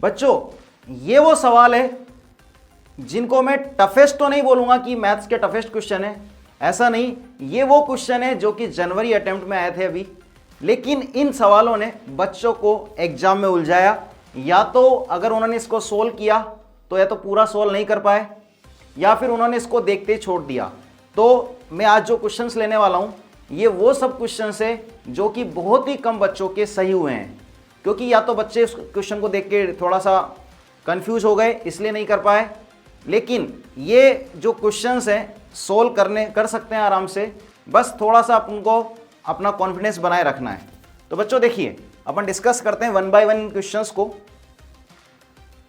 बच्चों ये वो सवाल है जिनको मैं टफेस्ट तो नहीं बोलूंगा कि मैथ्स के टफेस्ट क्वेश्चन है, ऐसा नहीं, ये वो क्वेश्चन है जो कि जनवरी अटेम्प्ट में आए थे अभी, लेकिन इन सवालों ने बच्चों को एग्जाम में उलझाया। या तो अगर उन्होंने इसको सोल्व किया तो या तो पूरा सोल्व नहीं कर पाए, या फिर उन्होंने इसको देखते ही छोड़ दिया। तो मैं आज जो क्वेश्चंस लेने वाला हूं ये वो सब क्वेश्चंस है जो कि बहुत ही कम बच्चों के सही हुए हैं, क्योंकि या तो बच्चे इस क्वेश्चन को देख के थोड़ा सा कंफ्यूज हो गए इसलिए नहीं कर पाए, लेकिन ये जो क्वेश्चंस हैं सोल्व कर सकते हैं आराम से, बस थोड़ा सा उनको अपना कॉन्फिडेंस बनाए रखना है। तो बच्चों देखिए अपन डिस्कस करते हैं वन बाय वन क्वेश्चंस को।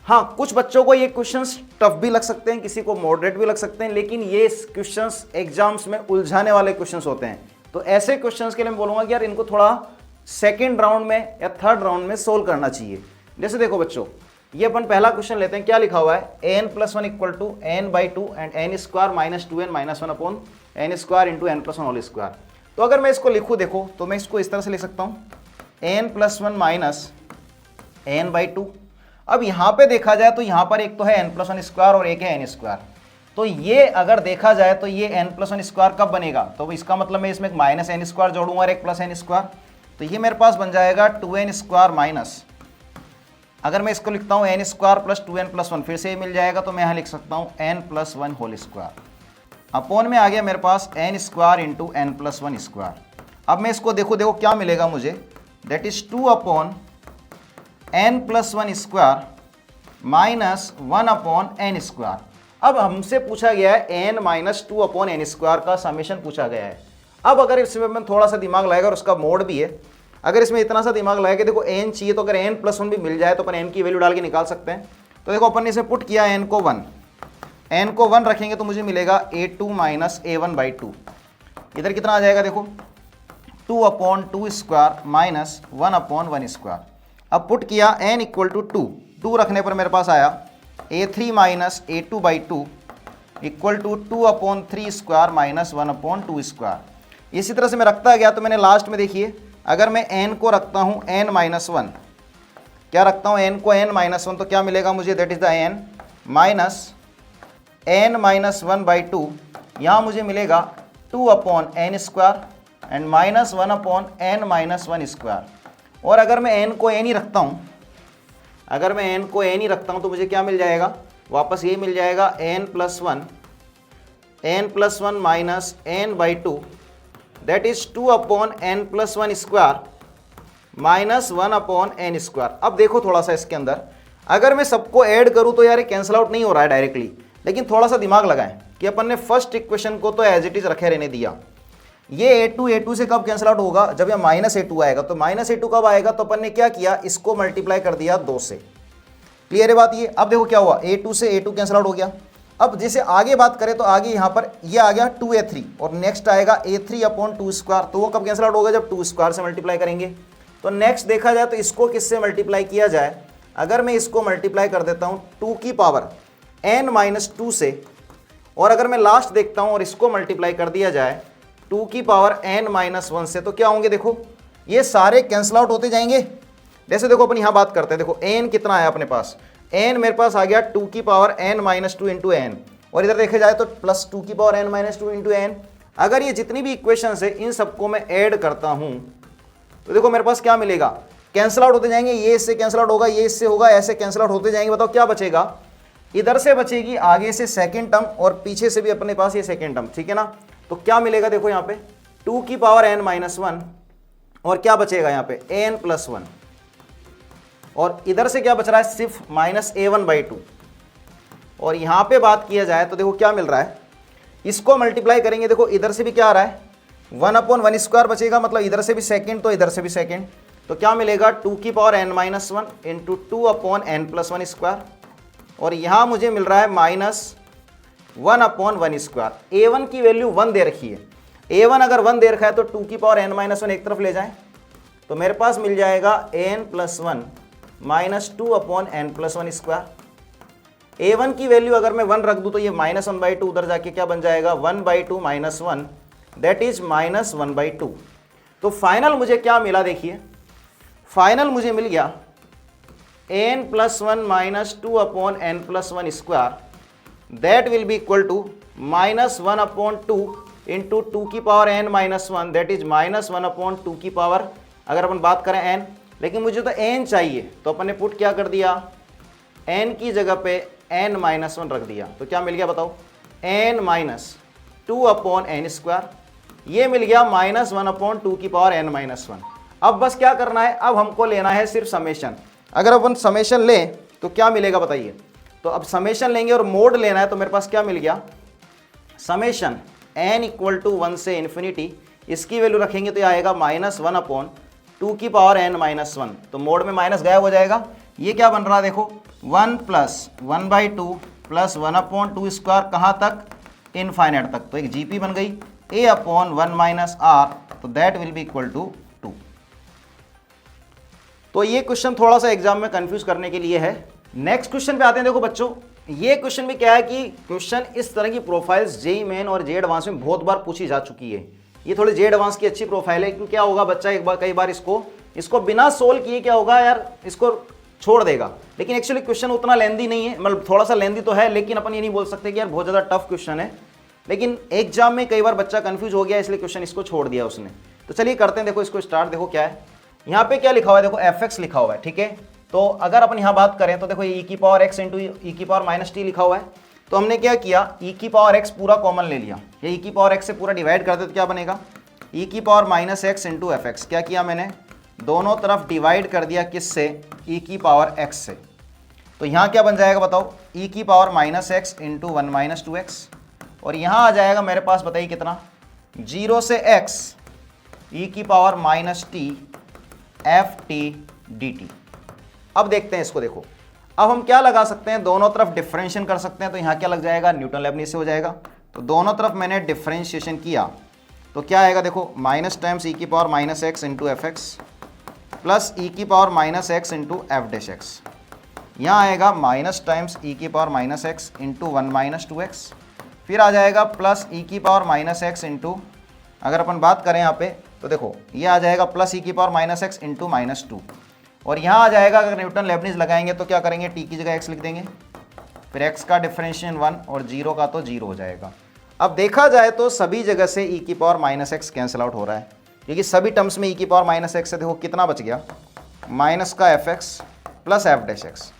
हाँ, कुछ बच्चों को ये क्वेश्चंस टफ भी लग सकते हैं, किसी को मॉडरेट भी लग सकते हैं, लेकिन ये क्वेश्चंस एग्जाम्स में उलझाने वाले क्वेश्चंस होते हैं। तो ऐसे क्वेश्चंस के लिए मैं बोलूंगा कि यार इनको थोड़ा सेकेंड राउंड में या थर्ड राउंड में सोल्व करना चाहिए। जैसे देखो बच्चों, ये अपन पहला क्वेश्चन लेते हैं, क्या लिखा हुआ है, n+1 equal to n/2 and n² minus 2n minus 1 upon n² into n+1 whole square. तो अगर मैं इसको लिखूँ देखो तो मैं इसको इस तरह से लिख सकता हूँ n+1 माइनस n/2। अब यहाँ पे देखा जाए तो यहाँ पर एक तो है n+1 स्क्वायर और एक है n²। तो ये अगर देखा जाए तो ये n+1 स्क्वायर कब बनेगा, तो इसका मतलब मैं इसमें एक माइनस n² जोड़ूंगा और एक प्लस n²। तो ये मेरे पास बन जाएगा 2n² माइनस, अगर मैं इसको लिखता हूँ n² प्लस 2n प्लस 1, फिर से ये मिल जाएगा तो मैं यहाँ लिख सकता हूँ n+1 होल स्क्वायर अपॉन में आ गया मेरे पास n² इंटू n+1 स्क्वायर। अब मैं इसको देखो क्या मिलेगा मुझे, that is 2 upon n+1 square minus 1 upon n²। अब हमसे पूछा गया है n-2 अपॉन n² का समेशन पूछा गया है। अब अगर इसमें मैं थोड़ा सा दिमाग लगाएगा और उसका मोड भी है, अगर इसमें इतना सा दिमाग लगाएगा, देखो n चाहिए तो अगर n+1 भी मिल जाए तो अपन n की वैल्यू डाल के निकाल सकते हैं। तो देखो अपन ने इसे पुट किया n को 1 रखेंगे तो मुझे मिलेगा a2 माइनस a1/2। इधर कितना आ जाएगा देखो 2 upon 2 square minus 1 upon 1 square. अब पुट किया n इक्वल टू 2 रखने पर मेरे पास आया a3 minus a2/2 equal to 2 upon 3 square minus 1 upon 2 square. इसी तरह से मैं रखता गया तो मैंने लास्ट में देखिए, अगर मैं n को रखता हूँ n-1, क्या रखता हूँ n को n-1, तो क्या मिलेगा मुझे, that is the n minus n-1/2। यहाँ मुझे मिलेगा 2 upon n² and minus 1 upon n-1 square. और अगर मैं n को n ही रखता हूँ, अगर मैं n को n ही रखता हूँ तो मुझे क्या मिल जाएगा, वापस ये मिल जाएगा n+1 minus n/2 that is 2 upon n+1 square minus 1 upon n²। अब देखो थोड़ा सा इसके अंदर अगर मैं सबको ऐड करूं तो यार कैंसिल आउट नहीं हो रहा है डायरेक्टली, लेकिन थोड़ा सा दिमाग लगाएं कि अपन ने फर्स्ट इक्वेशन को तो एज इट इज रखे रहने दिया। ये a2 से कब कैंसिल आउट होगा, जब ये -a2 आएगा। तो -a2 कब आएगा, तो अपन ने क्या किया, इसको मल्टीप्लाई कर दिया 2 से। क्लियर है बात ये। अब देखो क्या हुआ, a2 से a2 कैंसिल आउट हो गया। अब जैसे आगे बात करें तो आगे यहाँ पर ये आ गया 2a3 और नेक्स्ट आएगा a3 अपॉन 2 स्क्वायर। तो वो कब कैंसिल आउट होगा, जब 2 स्क्वायर से मल्टीप्लाई करेंगे। तो नेक्स्ट देखा जाए तो इसको किससे मल्टीप्लाई किया जाए, अगर मैं इसको मल्टीप्लाई कर देता हूँ 2 की पावर n-2 से, और अगर मैं लास्ट देखता हूँ और इसको मल्टीप्लाई कर दिया जाए 2 की पावर n-1 से, तो क्या होंगे, देखो ये सारे कैंसिल आउट होते जाएंगे। जैसे देखो अपन यहाँ बात करते हैं, देखो n कितना आया अपने पास, n मेरे पास आ गया 2 की पावर n-2 इंटू n, और इधर देखे जाए तो प्लस 2 की पावर n-2 इंटू n। अगर ये जितनी भी इक्वेशंस है इन सबको मैं ऐड करता हूँ तो देखो मेरे पास क्या मिलेगा, कैंसिल आउट होते जाएंगे, ये इससे कैंसिल आउट होगा, ये इससे होगा, ऐसे कैंसिल आउट होते जाएंगे। बताओ क्या बचेगा, इधर से बचेगी आगे से सेकेंड टर्म और पीछे से भी अपने पास ये सेकेंड टर्म, ठीक है ना। तो क्या मिलेगा देखो यहाँ पे 2 की पावर n-1 और क्या बचेगा यहाँ पे an+1, और इधर से क्या बच रहा है, सिर्फ -a1/2। और यहाँ पे बात किया जाए तो देखो क्या मिल रहा है, इसको मल्टीप्लाई करेंगे, देखो इधर से भी क्या आ रहा है 1 अपॉन 1 स्क्वायर बचेगा, मतलब इधर से भी सेकेंड तो इधर से भी सेकेंड। तो क्या मिलेगा 2 की power n-1 into 2 upon n+1 square, और यहाँ मुझे मिल रहा है -1 अपॉन 1 स्क्वायर। a1 की वैल्यू 1 दे रखी है, a1 अगर 1 दे रखा है तो 2 की पावर n-1 एक तरफ ले जाएं तो मेरे पास मिल जाएगा n+1 -2 upon n+1 square. a1 की वैल्यू अगर मैं 1 रख दूं तो ये -1/2 उधर जाके क्या बन जाएगा 1/2 माइनस 1 दैट इज -1/2। तो फाइनल मुझे क्या मिला, देखिए फाइनल मुझे मिल गया n plus one minus two upon n plus one square that will be equal to minus one upon two into two की power n minus one that is minus one upon two की power, अगर अपन बात करें N, लेकिन मुझे तो N चाहिए तो अपन ने पुट क्या कर दिया, एन की जगह पे एन माइनस वन रख दिया, तो क्या मिल गया बताओ, n minus two upon n square, ये मिल गया माइनस वन अपॉन टू की पावर एन माइनस वन। अब बस क्या करना है, अब हमको लेना है सिर्फ समेशन। अगर अपन समेशन लें तो क्या मिलेगा बताइए, तो अब समेशन लेंगे और मोड लेना है, तो मेरे पास क्या मिल गया, summation n equal to one से इन्फिनिटी, इसकी वैल्यू रखेंगे तो यह आएगा माइनस वन अपॉन टू की पावर एन माइनस वन, तो मोड में माइनस गायब हो जाएगा। ये क्या बन रहा है देखो, one plus one by two plus one upon two square, कहाँ तक, इनफाइनाइट तक, तो एक जीपी बन गई, a upon one minus r, तो that will be equal to to. तो ये क्वेश्चन थोड़ा सा एग्जाम में कंफ्यूज करने के लिए है। नेक्स्ट क्वेश्चन पे आते हैं। देखो बच्चों, ये क्वेश्चन भी क्या है कि क्वेश्चन इस तरह की प्रोफाइल्स जेई मेन और जे एडवांस में बहुत बार पूछी जा चुकी है। ये थोड़ी जे एडवांस की अच्छी प्रोफाइल है, क्योंकि क्या होगा, बच्चा एक बार कई बार इसको बिना सोल्व किए क्या होगा यार, इसको छोड़ देगा। लेकिन एक्चुअली क्वेश्चन उतना लेंदी नहीं है, मतलब थोड़ा सा लेंदी तो है, लेकिन अपन ये नहीं बोल सकते कि यार बहुत ज़्यादा टफ क्वेश्चन है। लेकिन एग्जाम में कई बार बच्चा कंफ्यूज हो गया, इसलिए क्वेश्चन इसको छोड़ दिया उसने। तो चलिए करते हैं, देखो इसको स्टार्ट। देखो क्या है, यहाँ पे क्या लिखा हुआ है, देखो fx लिखा हुआ है, ठीक है। तो अगर अपन यहाँ बात करें तो देखो e की पावर x इंटू ई की पावर माइनस टी लिखा हुआ है। तो हमने क्या किया, e की पावर x पूरा कॉमन ले लिया, ये e की पावर x से पूरा डिवाइड कर दे तो क्या बनेगा, e की power minus x into f x. क्या किया मैंने, दोनों तरफ डिवाइड कर दिया, किससे, e की पावर x से। तो यहाँ क्या बन जाएगा बताओ, e की power minus x into one minus two x, और यहाँ आ जाएगा मेरे पास बताइए कितना, 0 से x e की power minus T F T D T. अब देखते हैं इसको, देखो अब हम क्या लगा सकते हैं, दोनों तरफ डिफरेंशिएशन कर सकते हैं। तो यहाँ क्या लग जाएगा, न्यूटन लेबनीज से हो जाएगा। तो दोनों तरफ मैंने डिफरेंशिएशन किया तो क्या आएगा, देखो माइनस टाइम्स ई की power minus x into f x plus e की power minus x into f dash x. यहाँ आएगा माइनस टाइम्स ई की power minus x into one minus two x, फिर आ जाएगा प्लस ई की power minus x into, अगर अपन बात करें यहाँ पे तो देखो ये आ जाएगा प्लस ई की power minus x into minus two, और यहाँ आ जाएगा, अगर न्यूटन लेबनीज लगाएंगे तो क्या करेंगे, टी की जगह एक्स लिख देंगे, फिर एक्स का डिफरेंशिएशन वन और जीरो का तो जीरो हो जाएगा। अब देखा जाए तो सभी जगह से ई की power minus x cancel out हो रहा है, क्योंकि सभी टर्म्स में ई की पावर माइनस एक्स से देखो कितना बच गया, माइनस का F x plus F dash x.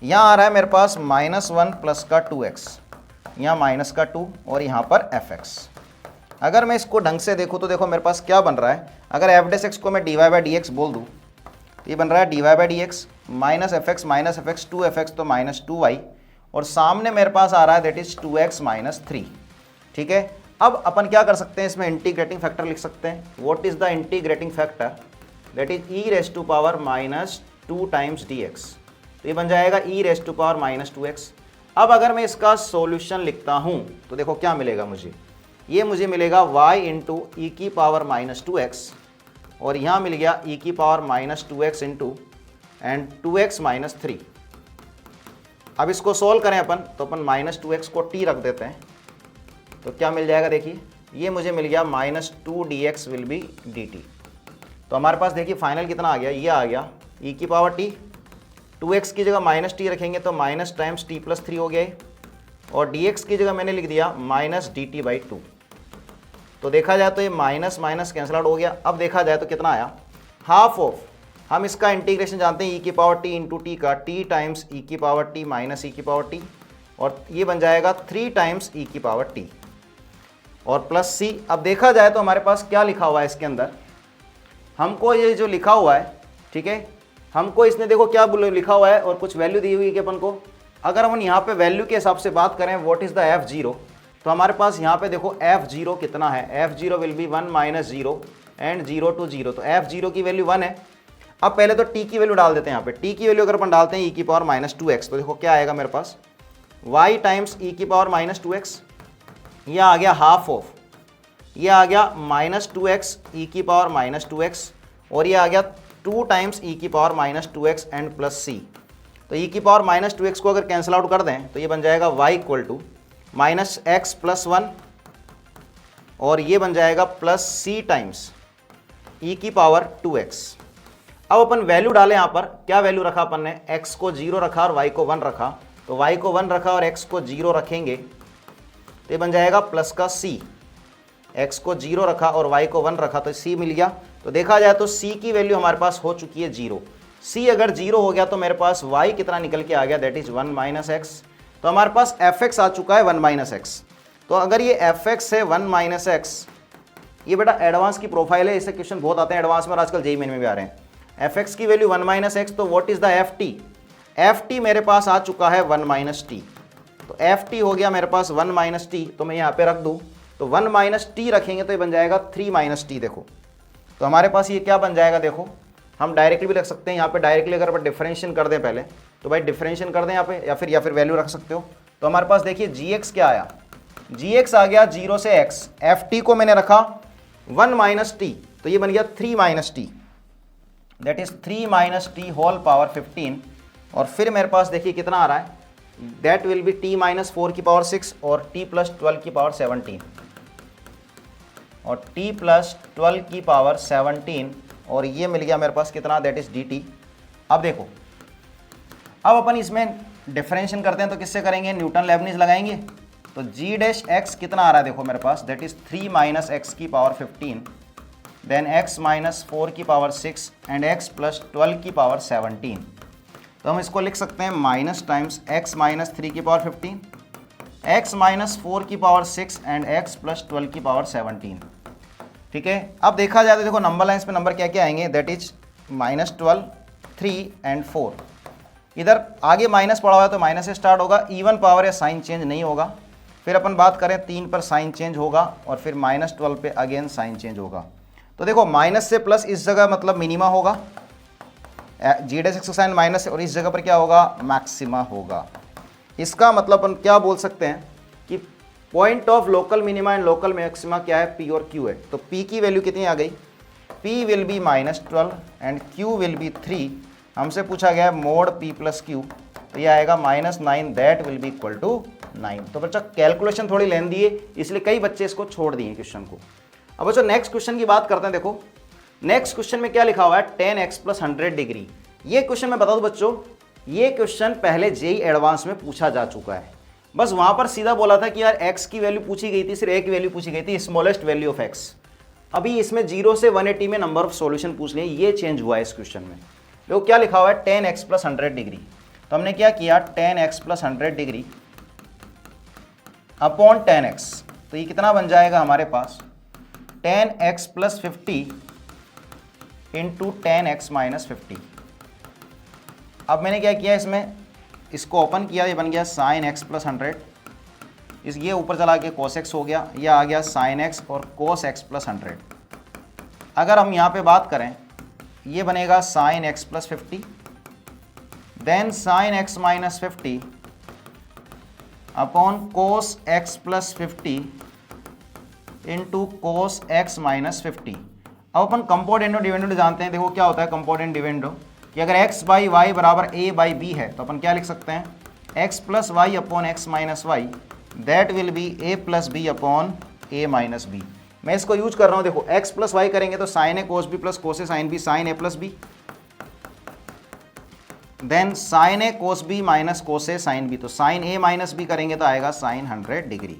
यहाँ आ रहा है मेरे पास माइनस वन प्लस का टू एक्स, यहाँ माइनस का टू और यहाँ पर एफ एक्स। अगर मैं इसको ढंग से देखूँ तो देखो मेरे पास क्या बन रहा है, अगर एफ डैश एक्स को मैं d y by d x बोल दूँ तो ये बन रहा है d y by d x minus f x two f x, तो माइनस टू वाई, और सामने मेरे पास आ रहा है that is two x minus three, ठीक है। अब अपन क्या कर सकते हैं, इसमें इंटीग्रेटिंग फैक्टर लिख सकते हैं। What is the integrating factor, that is e raise to power minus two times d x, तो ये बन जाएगा e raise to power minus two x. अब अगर मैं इसका सॉल्यूशन लिखता हूँ तो देखो क्या मिलेगा मुझे, ये मुझे मिलेगा y इंटू ई की पावर माइनस टू एक्स, और यहाँ मिल गया ई की power minus two x into and two x minus three. अब इसको सोल्व करें अपन तो अपन माइनस टू एक्स को t रख देते हैं, तो क्या मिल जाएगा, देखिए ये मुझे मिल गया minus two D x will be D T. तो हमारे पास देखिए फाइनल कितना आ गया, ये आ गया ई की पावर टी, टू एक्स की जगह माइनस टी रखेंगे तो minus times T plus three हो गया, और डी एक्स की जगह मैंने लिख दिया minus D T by two. तो देखा जाए तो ये माइनस माइनस कैंसिल आउट हो गया। अब देखा जाए तो कितना आया, हाफ ऑफ, हम इसका इंटीग्रेशन जानते हैं ई की पावर टी इंटू टी का, टी टाइम्स ई की पावर टी माइनस ई की पावर टी, और ये बन जाएगा थ्री टाइम्स ई की पावर टी और प्लस सी। अब देखा जाए तो हमारे पास क्या लिखा हुआ है इसके अंदर, हमको ये जो लिखा हुआ है, ठीक है, हमको इसने देखो क्या लिखा हुआ है और कुछ वैल्यू दी हुई है कि अपन को, अगर हम यहाँ पे वैल्यू के हिसाब से बात करें what is the F zero, तो हमारे पास यहाँ पे देखो एफ जीरो कितना है, f zero will be one minus zero and zero two zero, तो एफ जीरो की वैल्यू वन है। अब पहले तो टी की वैल्यू डाल देते हैं, यहाँ पे टी की वैल्यू अगर अपन डालते हैं ई की पावर माइनस टू एक्स, तो देखो क्या आएगा मेरे पास, वाई टाइम्स ई की पावर माइनस टू एक्स, यह आ गया हाफ ऑफ, ये आ गया माइनस टू एक्स ई की पावर माइनस टू एक्स, और ये आ गया टू टाइम्स ई की power minus two x and plus c. तो ई की पावर माइनस टू एक्स को अगर कैंसिल आउट कर दें तो ये बन जाएगा y equal to minus x plus one, और ये बन जाएगा प्लस सी टाइम्स ई की पावर टू एक्स। अब अपन वैल्यू डालें यहाँ पर, क्या वैल्यू रखा अपन ने, x को 0 रखा और y को 1 रखा, तो y को 1 रखा और x को 0 रखेंगे तो ये बन जाएगा प्लस का c। x को 0 रखा और y को 1 रखा तो c मिल गया। तो देखा जाए तो c की वैल्यू हमारे पास हो चुकी है 0। c अगर 0 हो गया तो मेरे पास y कितना निकल के आ गया, दैट इज 1 माइनस एक्स। तो हमारे पास fx आ चुका है 1 माइनस एक्स। तो अगर ये fx है 1 माइनस एक्स, ये बेटा एडवांस की प्रोफाइल है, इससे क्वेश्चन बहुत आते हैं एडवांस में और आजकल जेईई मेन में भी आ रहे हैं। fx की वैल्यू 1 माइनस एक्स, तो what is the ft, ft मेरे पास आ चुका है 1 माइनस टी। तो ft हो गया मेरे पास 1 माइनस टी, तो मैं यहाँ पे रख दूँ तो 1 माइनस टी रखेंगे तो ये बन जाएगा 3 माइनस टी। देखो तो हमारे पास ये क्या बन जाएगा, देखो हम डायरेक्टली भी रख सकते हैं यहाँ पे, डायरेक्टली अगर अपन डिफरेंशिएशन कर दें पहले तो भाई डिफरेंशिएशन कर दें यहाँ पे, या फिर वैल्यू रख सकते हो। तो हमारे पास देखिए gx क्या आया, gx आ गया 0 से x, ft को मैंने रखा 1 माइनस टी, तो ये बन गया 3 minus t, that is 3 minus t whole power 15। और फिर मेरे पास देखिए कितना आ रहा है, that will B t minus 4 की पावर 6 और t प्लस 12 की पावर 17 और t प्लस 12 की पावर 17, और ये मिल गया मेरे पास कितना, दैट इज dt। अब देखो अब अपन इसमें डिफरेंशिएशन करते हैं तो किससे करेंगे, न्यूटन लेबनीज लगाएंगे। तो g डैश x कितना आ रहा है देखो मेरे पास, दैट इज 3 माइनस एक्स की पावर 15, देन x माइनस 4 की पावर 6 एंड x प्लस 12 की पावर 17। तो हम इसको लिख सकते हैं माइनस टाइम्स x माइनस 3 की पावर 15, x माइनस 4 की पावर 6 एंड x प्लस 12 की पावर 17। ठीक है, अब देखा जाए तो देखो नंबर लाइन्स पे नंबर क्या क्या आएंगे, दैट इज माइनस 12, 3 एंड 4। इधर आगे माइनस पड़ा हुआ है तो माइनस से स्टार्ट होगा, इवन पावर या साइन चेंज नहीं होगा। फिर अपन बात करें 3 पर साइन चेंज होगा और फिर माइनस 12 पे अगेन साइन चेंज होगा। तो देखो माइनस से प्लस इस जगह मतलब मिनिमा होगा, जी डैश एक्स साइन माइनस से, और इस जगह पर क्या होगा, मैक्सिमा होगा। इसका मतलब अपन क्या बोल सकते हैं कि point of local minima and local maxima क्या है, P और Q है। तो P की वैल्यू कितनी आ गई, P will be minus 12 and Q will be 3। हमसे पूछा गया है मोड P प्लस Q, तो ये आएगा minus 9, that will be equal to 9। तो बच्चा कैलकुलेशन थोड़ी लेंदी है, इसलिए कई बच्चे इसको छोड़ दिए क्वेश्चन को। अब बच्चों नेक्स्ट क्वेश्चन की बात करते हैं। देखो नेक्स्ट क्वेश्चन में क्या लिखा हुआ है, 10x प्लस 100 डिग्री। ये क्वेश्चन मैं बता दूं बच्चों, ये क्वेश्चन पहले जेईई एडवांस में पूछा जा चुका है। बस वहां पर सीधा बोला था कि यार x की वैल्यू पूछी गई थी, सिर्फ एक वैल्यू पूछी गई थी, स्मॉलेस्ट वैल्यू ऑफ x। अभी इसमें 0 से 180 में नंबर ऑफ सॉल्यूशन पूछ लिए, ये चेंज हुआ है इस क्वेश्चन में। देखो क्या लिखा हुआ है, 10x प्लस 100 डिग्री। तो हमने क्या किया, 10x plus 100 degree upon 10x, तो ये कितना बन जाएगा हमारे पास, 10x plus 50 into 10x minus 50। अब मैंने क्या किया, इसमें इसको ओपन किया, ये बन गया साइन x प्लस 100, इस ये ऊपर चला के cos x हो गया, यह आ गया साइन x और cos x प्लस 100। अगर हम यहाँ पे बात करें, ये बनेगा sine x plus 50, then sine x minus 50 upon cos x plus 50 into cos x minus 50। अब अपन कंपोनेंट डिविडेंड जानते हैं। देखो क्या होता है कंपोनेंट डिविडेंड, कि अगर x बाई वाई बराबर a बाई बी है तो अपन क्या लिख सकते हैं, x plus y upon x minus y, that will be a plus b upon a minus b. मैं इसको यूज कर रहा हूँ, देखो x प्लस वाई करेंगे तो sign a cos B plus cos A sine B, sign a plus B, then sign a cos b minus cos A sine b, तो sign a minus B करेंगे तो आएगा साइन 100 डिग्री।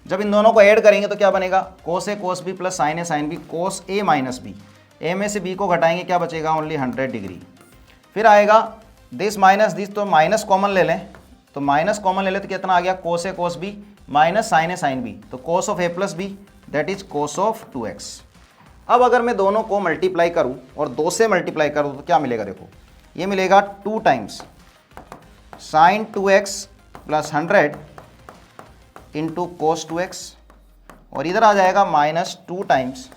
जब इन दोनों को add करेंगे तो क्या बनेगा, कोस a cos B plus sine a sine B, cos A minus B, ए में से बी को घटाएंगे क्या बचेगा, ओनली 100 डिग्री। फिर आएगा दिस माइनस दिस, तो माइनस कॉमन ले लें, तो माइनस कॉमन ले लें तो कितना आ गया, cos a cos b minus sine a sine b, तो cos of a plus b that is cos of 2x। अब अगर मैं दोनों को मल्टीप्लाई करूं और 2 से मल्टीप्लाई करूं तो क्या मिलेगा, देखो ये मिलेगा 2 times sine 2x plus 100 into cos 2x, और इधर आ जाएगा minus 2 times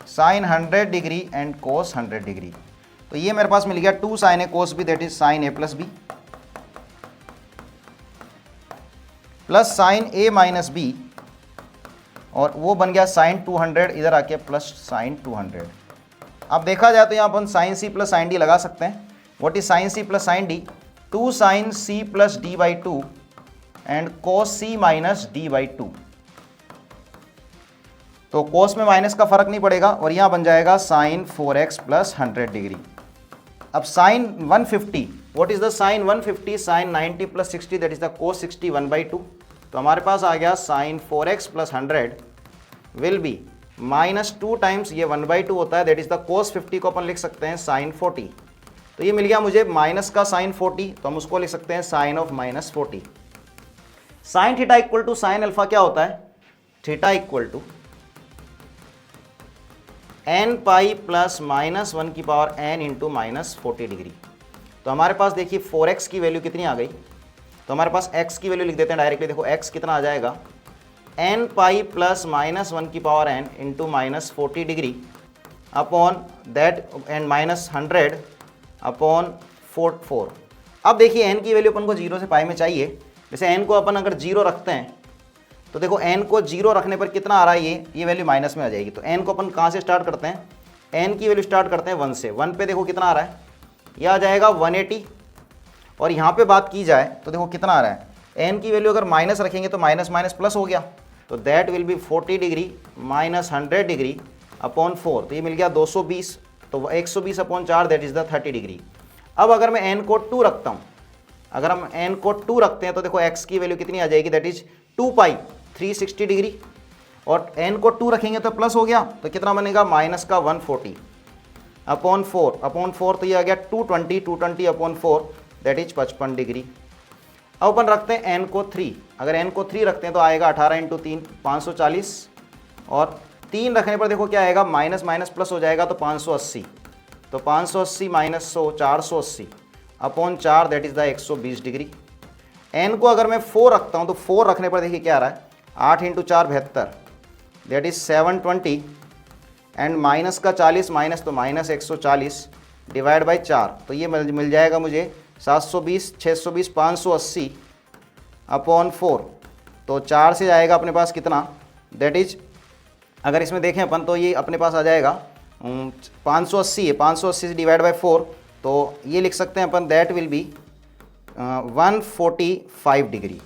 sine 100 degree and cos 100 degree. तो ये मेरे पास मिल गया 2 sine a cos b that is sine a plus b, plus sine a minus b, और वो बन गया साइन 200, इधर आके प्लस साइन 200। अब देखा जाए तो यहाँ अपन sine c plus sine d लगा सकते हैं। What is sine c plus sine d, 2 sine c plus d by 2 and cos c minus d by 2। तो कोस में माइनस का फर्क नहीं पड़ेगा और यहाँ बन जाएगा साइन 4x प्लस 100 डिग्री। अब sine 150, what is the sine 150? Sine 90 plus 60 that is the cos 60 1/2। तो हमारे पास आ गया sine 4x plus 100 will be -2 times ये 1/2 होता है दैट इज द कोस 50 को अपन लिख सकते हैं साइन 40। तो ये मिल गया मुझे माइनस का साइन 40, तो हम उसको लिख सकते हैं sine of -40। Sine theta equal to sine alpha क्या होता है? Theta equal to n pi plus -1 की पावर n इंटू -40 डिग्री। तो हमारे पास देखिए 4x की वैल्यू कितनी आ गई, तो हमारे पास x की वैल्यू लिख देते हैं डायरेक्टली। देखो x कितना आ जाएगा, n पाई प्लस -1 की power n into -40 degree upon that and -100 upon 4। अब देखिए n की वैल्यू अपन को 0 से पाई में चाहिए। जैसे n को अपन अगर 0 रखते हैं तो देखो n को 0 रखने पर कितना आ रहा है, ये वैल्यू माइनस में आ जाएगी। तो n को अपन कहाँ से स्टार्ट करते हैं? n की वैल्यू स्टार्ट करते हैं 1 से। 1 पे देखो कितना आ रहा है, ये आ जाएगा 180। और यहाँ पे बात की जाए तो देखो कितना आ रहा है, n की वैल्यू अगर माइनस रखेंगे तो माइनस माइनस प्लस हो गया, तो that will B 40 degree -100 degree upon 4। तो ये मिल गया 220, तो 120 upon 4 that is the 30 degree. अब अगर मैं n को 2 रखता हूँ, अगर हम n को 2 रखते हैं तो देखो x की वैल्यू कितनी आ जाएगी, दैट इज 2 पाई 360 डिग्री। और n को 2 रखेंगे तो प्लस हो गया, तो कितना बनेगा माइनस का 140 अपॉन 4, तो ये आ गया 220 अपॉन 4 दैट इज 55 डिग्री। अब अपन रखते हैं n को 3, अगर n को 3 रखते हैं तो आएगा 18 इंटू 3 540, और 3 रखने पर देखो क्या आएगा, माइनस माइनस प्लस हो जाएगा तो 580, तो 580 minus 100 480 upon 4 that is the 120 degree. n को अगर मैं 4 रखता हूँ तो 4 रखने पर देखिए क्या आ रहा है, 8 into 4 72 that is 720 and minus का 40 माइनस तो माइनस 140 डिवाइड बाई 4, तो ये मिल जाएगा मुझे 720 620 580 अपॉन 4। तो 4 से आएगा अपने पास कितना, दैट इज अगर इसमें देखें अपन तो ये अपने पास आ जाएगा 580 है, 580 से डिवाइड बाई 4, तो ये लिख सकते हैं अपन दैट विल बी 145 डिग्री।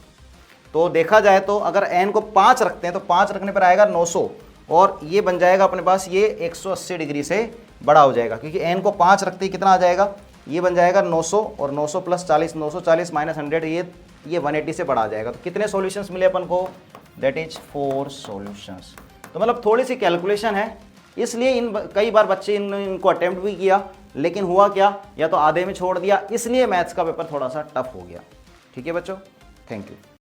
तो देखा जाए तो अगर n को 5 रखते हैं तो 5 रखने पर आएगा 900, और ये बन जाएगा अपने पास ये 180 डिग्री से बड़ा हो जाएगा, क्योंकि n को 5 रखते ही कितना आ जाएगा, ये बन जाएगा 900, और 900 प्लस 40 940 माइनस 100 ये 180 से बड़ा आ जाएगा। तो कितने सॉल्यूशंस मिले अपन को, दैट इज 4 सॉल्यूशंस। तो मतलब थोड़ी सी कैलकुलेशन है, इसलिए कई बार बच्चे इनको अटेम्प्ट भी किया, लेकिन हुआ क्या, या तो आधे में छोड़ दिया, इसलिए मैथ्स का पेपर थोड़ा सा टफ हो गया। ठीक है बच्चों, थैंक यू।